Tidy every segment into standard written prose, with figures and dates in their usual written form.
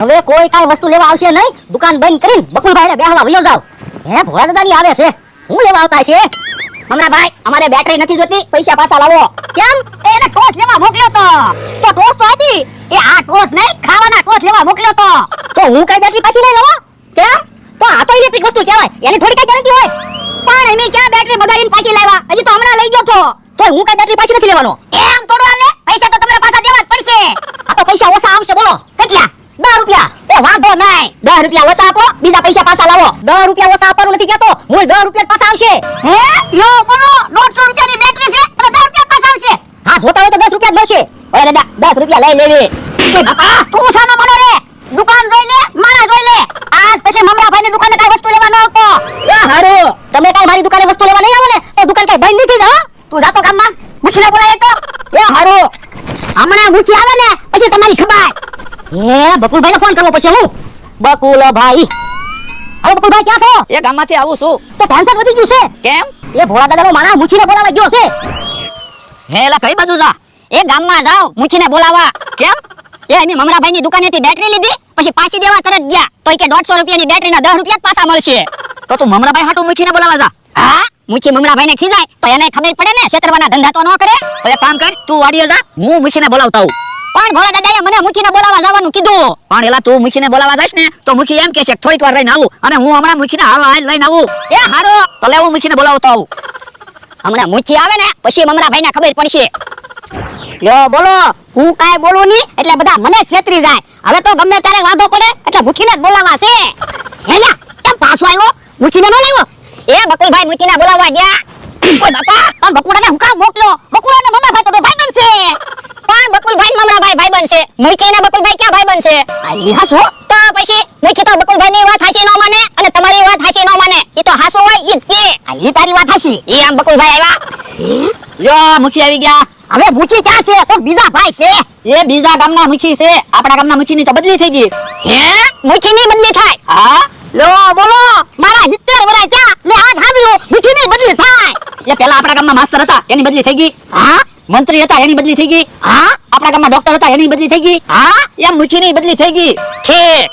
હવે કોઈ કાઈ વસ્તુ લેવા આવશે નહીં, દુકાન બંધ કરીને બકુલભાઈને બેહવા વયો જાવ. હે ભોળા દાદાની આવે છે, હું લેવા આવતા છે? મમરાભાઈ, અમારે બેટરી નથી જોતી, પૈસા પાછા લાવો. કેમ? એને ટોસ લેવા મોકલ્યો તો ટોસ તો હતી. એ આ ટોસ નહીં, ખાવાના ટોસ લેવા મોકલ્યો તો હું કઈ બેટરી પાછી નહીં લાવો? કેમ? તો આ તો ઇલેક્ટ્રિક વસ્તુ કહેવાય, એની થોડી કઈ ગેરંટી હોય. પણ એની ક્યાં બેટરી બગાડીને પાછી લાવ્યા? હજી તો હમણાં લઈ ગયો તો હું કઈ બેટરી પાછી નથી લેવાનો. એમ થોડું હાલે, પૈસા તો તમારે પાછા દેવા જ પડશે. આ તો પૈસા ઓછા આવશે, બોલો કેટલા? 10 રૂપિયા. એ વાંધો નહીં, 10 રૂપિયા ઓછા આપો, બીજા પૈસા પાછા લાવો. 10 રૂપિયા ઓછા આપવાનું નથી કહેતો, હું 10 રૂપિયા પાછા આવશે. હે યો બોલો, 150 રૂપિયાની બેટરી છે અને 10 રૂપિયા પાછા આવશે. હા, જોતા હોય તો 10 રૂપિયા જ મળશે. ઓય દાદા, 10 રૂપિયા લઈ લેવી. કે બાપા તું સાનો મનો રે, દુકાન જોઈ લે, મારા જોઈ લે. આજ પછી મમરાભાઈની દુકાને કાઈ વસ્તુ લેવા ન આવતો. એ હારું, તમે કાઈ મારી દુકાને વસ્તુ લેવા નહીં આવો ને તો દુકાન કાઈ બંધ નથી જ. તું જાતો ગામમાં મુખીને બોલાય તો. એ હારું, હમણાં મુખી આવે ને પછી તમારી ખબર. એ બકુલભાઈને ફોન કરવો પછી. હું બકુલભાઈ, હવે બકુલભાઈ ક્યાં છો? એ ગામમાંથી આવું છું. તો ટેન્શન વધી ગયું છે. કેમ? એ ભોળા દાદાનો માણસ મુખીને બોલાવા ગયો છે. હે એલા કઈ બાજુ જા? એ ગામમાં જાવ મુખીને બોલાવા. કેમ? એ એની મમરાભાઈની દુકાનેથી બેટરી લીધી, પછી પાછી દેવા તરત ગયા. તો કે 150 રૂપિયાની બેટરીના 10 રૂપિયા જ પાછા મળશે. તો તું મમરાભાઈ હાટુ મૂકીને બોલાવા જા. હા, મુખી મમરાભાઈને ખીજાય તો એને ખબર પડે ને, છેતરવાના ધંધા તો ન કરે. તો એક કામ કર, તું વાડીએ જા, હું મૂકીને બોલાવતા હું. પણ ભોળા દાદાએ મને મુખીને બોલાવા જવાનું કીધું. પણ એલા તું મૂકીને બોલાવા જાશ ને તો મુખી એમ કહેશે કે થોડીક વાર રહીને આવું, અને હું હમણાં મૂકીને હાલ લઈને આવું. એ હારો, તો લે હું મૂકીને બોલાવતો આવું. હમણાં મુખી આવે ને પછી મમરાભાઈને ખબર પડશે. લ્યો બોલો, હું કાઈ બોલું નહીં એટલે બધા મને છેતરી જાય. હવે તો ગમે ત્યારે વાંધો પડે એટલે મુખીને જ બોલાવા છે. હેલા કેમ પાછો આવ્યો? મુખીને ન લાવ્યો? એ બકુલભાઈ મુખીને બોલાવવા ગયા. ઓય બાપા, પણ બકુડાને હું કામ મોકલ્યો? બકુડાને મમરાભાઈ તો ભાઈ બનશે. પણ બકુલભાઈ મમરાભાઈ ભાઈ બનશે, મુખીને બકુલભાઈ ક્યાં ભાઈ બનશે? ઈ હાસો તો પછી મુખી તો બકુલભાઈની વાત હાસી ન માને અને તમારી વાત હાસી ન માને. ઈ તો હાસો હોય ઈ જ કે. ઈ તારી વાત હાસી. ઈ આમ બકુલભાઈ આવ્યા. લ્યો મૂકી આવી ગયા. હવે મુખી ક્યાં છે? તો બીજા ભાઈ છે. એ બીજા ગામના મુખી છે, આપણા ગામના મુખીની તો બદલી થઈ ગઈ. હે મુખીની બદલી થાય? હા, લો બોલો, મારા 70 વર્ષ થયા મે આજ સાંભળ્યું મુખીની બદલી થાય. એ પેલા આપણા ગામમાં માસ્ટર હતા એની બદલી થઈ ગઈ. હા, મંત્રી હતા એની બદલી થઈ ગઈ. હા, આપણા ગામમાં ડોક્ટર હતા એની બદલી થઈ ગઈ. હા, એમ મુખીની બદલી થઈ ગઈ. ઠીક,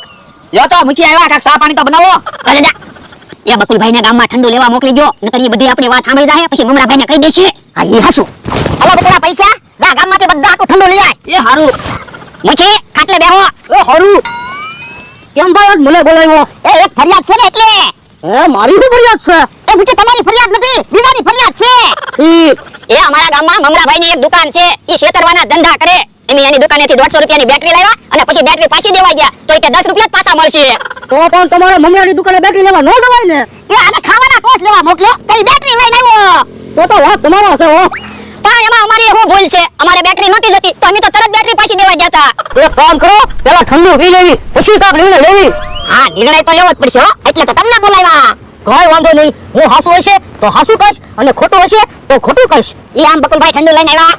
લ્યો તો મુખી આવ્યા, કાક ચા પાણી તો બનાવો. દાદા એ બકુલભાઈને ગામમાં ઠંડુ લેવા મોકલી દો, નકર ઈ બધી આપણી વાત સાંભળી જાય પછી મમરાભાઈને કહી દેશે. હા ઈ હાસુ. હાલો બકુલા, પૈસા જા ગામમાંથી બધા આટલું ઠંડુ લઈ આય. એ હારું. મુખી ખાટલે બેહો. એ હારું. કેમ ભાઈ આજ મને બોલાવ્યો? એ એક ફરિયાદ છે ને એટલે. એ મારી શું ફરિયાદ છે? એ મુખી તમારી ફરિયાદ નથી, બીજાની ફરિયાદ છે. ઠીક. એ અમારા ગામમાં મમરાભાઈની એક દુકાન છે, ઈ છેતરવાના ધંધા કરે. એની દુકાનેથી 150 રૂપિયાની બેટરી લાવ્યા અને પછી બેટરી પાછી દેવા ગયા તો કે 10 રૂપિયા જ પાછા મળશે. તો પણ તમારે મમરાની દુકાને બેટરી લેવા ન જવાય ને? એ આને ખાવાના ટોસ લેવા મોકલ્યો તો ઈ બેટરી લઈને આવ્યો. તો વાત તમારો છે હો. પણ એમાં અમારી શું ભૂલ છે? અમારે બેટરી નહોતી જતી તો અમે તો તરત બેટરી પાછી દેવા ગયા હતા. એક કામ કરો, પેલા ઠંડુ પી લેવી પછી કાક નિર્ણય લેવી. હા, નિર્ણય તો લેવો જ પડશે હો, એટલે તો તમને બોલાવ્યા. કઈ વાંધો નહીં, હું હાસુ હશે તો હાસુ કહીશ અને ખોટું હશે તો ખોટું કહીશ. ઈ આમ બકુલભાઈ ઠંડુ લઈને આવ્યા.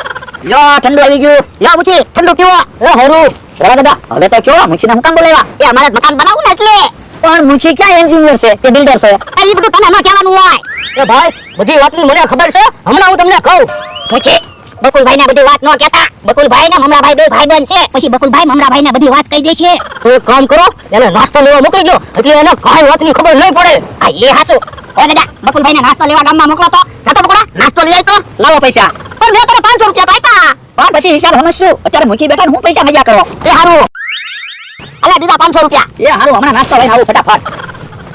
લ્યો ઠંડુ આવી ગયું. લ્યો મુખી ઠંડુ પીવો. એ હારું. બરાબર દાદા, હવે તો કયો મુખીને હું કામ બોલાવ્યા? એ અમારે મકાન બનાવવું ને એટલે. પણ મુખી ક્યાં એન્જિનિયર છે કે બિલ્ડર છે? એ બધું તને ન કહેવાનું હોય. એ ભાઈ, બધી વાતની મને ખબર છે, હમણાં હું તમને કહું. મુખી બકુલભાઈને બધી વાત ન કહેતા. બકુલભાઈ ને મમરાભાઈ બે ભાઈ બનશે, પછી બકુલભાઈ મમરાભાઈને બધી વાત કહી દેશે. તો એક કામ કરો, એને નાસ્તો લેવા મોકલી દો એટલે એને કાઈ વાતની ખબર નહીં પડે. આ એ હાસુ. એ દાદા બકુલભાઈને નાસ્તો લેવા ગામમાં મોકલો તો. જાતો બકુડા, નાસ્તો લઈ આય તો. લાવો પૈસા. પણ મેં તને 500 રૂપિયા આપ્યા. પણ પછી હિસાબ સમજશું, અત્યારે મૂકી બેઠા ને હું પૈસા મજા કરો. એ હારું. અલે બીજા 500 રૂપિયા. એ હારું, હમણાં નાસ્તો લઈને આવું ફટાફટ.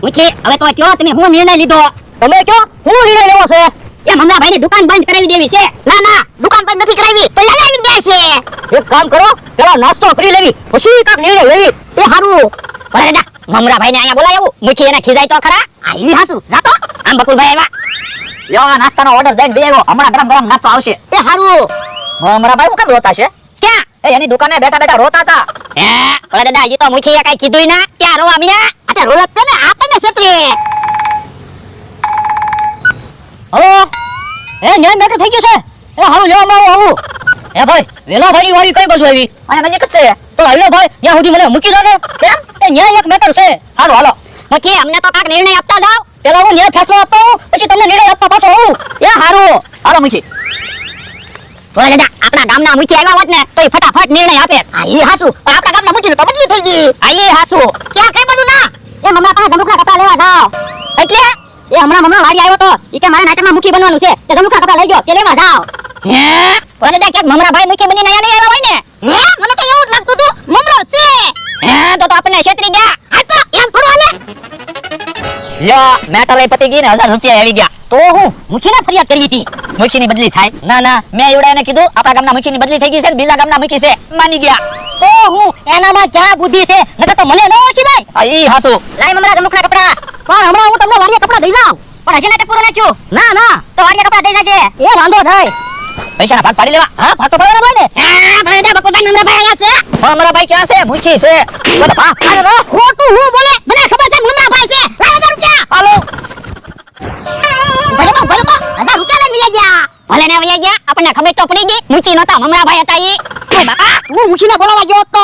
મુખી હવે તો કયો તમે હું નિર્ણય લીધો? તમે કયો હું નિર્ણય લેવો છે? એ મમરાભાઈની દુકાન બંધ કરાવી દેવી છે. ના ના, દુકાન બંધ નથી કરાવી તો લઈ આવીને દેશે. એક કામ કરો, પેલા નાસ્તો કરી લેવી પછી કાક નિર્ણય લેવી. એ હારું. ભલે દાદા મમરાભાઈને અહીંયા બોલાવ્યું, મુખી એને ખીજાય તો ખરા. આ ઈ હાસુ. જાતો આમ બકુલભાઈ આવ્યા. લ્યો આ નાસ્તાનો ઓર્ડર દઈને દે આવ્યો, હમણાં ગરમ ગરમ નાસ્તો આવશે. એ હારું. મારા ભાઈ હું કેમ રોતા છે? ક્યાં? એ એની દુકાને બેઠા બેઠા રોતા હતા. હે ભલે દાદા, હજી તો મુખીએ કઈ કીધું ના. ક્યાં રોવા મીના? આ રોલત તો ને આપણને છેતરી. હલો, એ ન્યાય મેટર થઈ ગયું છે. એ હારું લેવામાં આવું. એ ભાઈ વેલા ભાઈ વાળી કઈ બાજુ આવી? અને નજીક જ છે. તો હાલો ભાઈ, ત્યાં સુધી મને મૂકી દો ને. કેમ? એ ન્યાય એક મેટર છે. હાલો હાલો. મુખી અમને તો કાક નિર્ણય આપતા જાવ. પેલા હું ન્યાય ફેસલો આપતો હું, પછી તમને નિર્ણય આપવા પાછો આવું. એ હારું. હાલો મૂકી. ઓય દાદા આપણા ગામના મુખી આવ્યા હોત ને તો એ ફટાફટ નિર્ણય આપે આ એ હાસુ આપણા ગામના મુખી તો બદલી થઈ ગઈ આ એ હાસુ ક્યાં કઈ બધું ના એ મમરા પાસે જમરૂખના કપડા લેવા જાવ એટલે એ હમણાં વાડી આવ્યો તો ઈ કે મારા નાટકમાં મુખી બનવાનું છે તે જમરૂખના કપડા લઈ ગયો તે લેવા જાવ હે ઓય દાદા ક્યાંક મમરાભાઈ મુખી બનીને આયા નહીં આવ્યા હોય ને હે મને તો એવું જ લાગતું હતું મમરો છે હે તો આપણે છેતરી ગયા આ તો એમ થોડું હાલે લ્યો મેટર લઈ પતી ગઈ ને 1000 રૂપિયા આવી ગયા. તો હું મુખીને ફરિયાદ કરવી હતી મુખીની બદલી થાય? ના ના, મેં એવડાને કીધું આપણા ગામના મુખીની બદલી થઈ ગઈ છે ને બીજા ગામના મુખી છે, માની ગયા. તો હું એનામાં ક્યાં બુદ્ધિ છે નકર તો મને ન ઓળખી જાય આ ઈ હાસુ. લાય મમરા જમરૂખના કપડા પણ હમણાં હું તમને વાડીએ કપડા દઈ જાઉં પણ હજી નાટક પૂરું નાખ્યું ના ના તો વાડીએ કપડા દઈ જાજે એ વાંધો નહીં પૈસાના ભાગ પાડી લેવા. હા ભાગ તો પડવાનો હોય ને હા ભણેડા બકુલભાઈ મમરાભાઈ આયા છે મમરાભાઈ ક્યાં છે? મુખી છે. બોલો પા. અરે રો ખોટું હું બોલે મને ખબર છે મમરાભાઈ છે લાય 1000 રૂપિયા હાલો. ભલે તો 1000 રૂપિયા લઈને વયા ગયા ભલે ને વયા ગયા આપણને ખબર તો પડી ગઈ મુચી નતા મમરાભાઈ હતા ઈ ઓય બાપા હું મુખીને બોલાવા ગયો તો